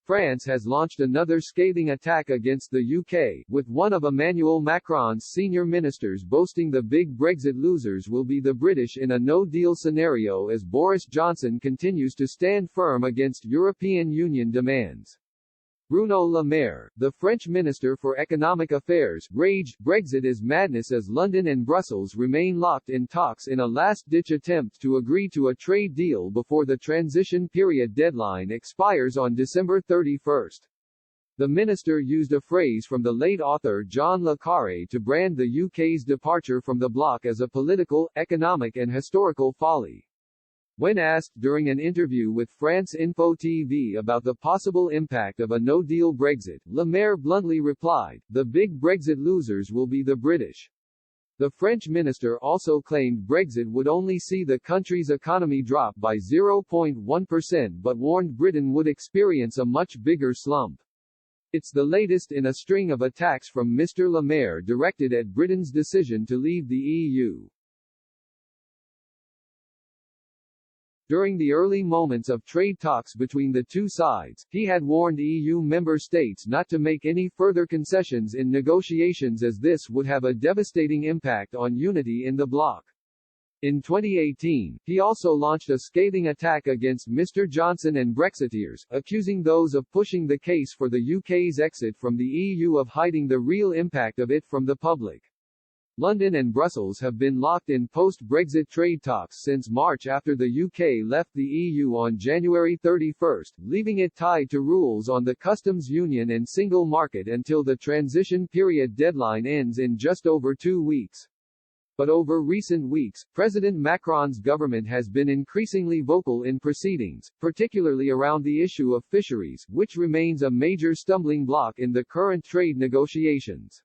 France has launched another scathing attack against the UK, with one of Emmanuel Macron's senior ministers boasting the big Brexit losers will be the British in a no-deal scenario as Boris Johnson continues to stand firm against European Union demands. Bruno Le Maire, the French Minister for Economic Affairs, raged, "Brexit is madness" as London and Brussels remain locked in talks in a last-ditch attempt to agree to a trade deal before the transition period deadline expires on December 31. The minister used a phrase from the late author John le Carré to brand the UK's departure from the bloc as a political, economic and historical folly. When asked during an interview with France Info TV about the possible impact of a no-deal Brexit, Le Maire bluntly replied, "The big Brexit losers will be the British." The French minister also claimed Brexit would only see the country's economy drop by 0.1% but warned Britain would experience a much bigger slump. It's the latest in a string of attacks from Mr. Le Maire directed at Britain's decision to leave the EU. During the early moments of trade talks between the two sides, he had warned EU member states not to make any further concessions in negotiations as this would have a devastating impact on unity in the bloc. In 2018, he also launched a scathing attack against Mr. Johnson and Brexiteers, accusing those of pushing the case for the UK's exit from the EU of hiding the real impact of it from the public. London and Brussels have been locked in post-Brexit trade talks since March after the UK left the EU on January 31, leaving it tied to rules on the customs union and single market until the transition period deadline ends in just over 2 weeks. But over recent weeks, President Macron's government has been increasingly vocal in proceedings, particularly around the issue of fisheries, which remains a major stumbling block in the current trade negotiations.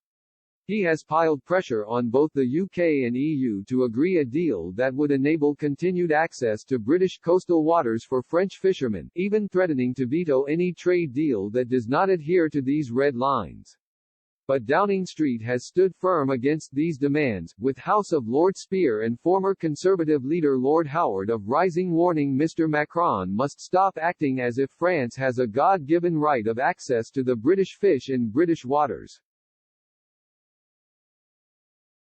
He has piled pressure on both the UK and EU to agree a deal that would enable continued access to British coastal waters for French fishermen, even threatening to veto any trade deal that does not adhere to these red lines. But Downing Street has stood firm against these demands, with House of Lords Spear and former Conservative leader Lord Howard of Rising warning Mr. Macron must stop acting as if France has a God-given right of access to the British fish in British waters.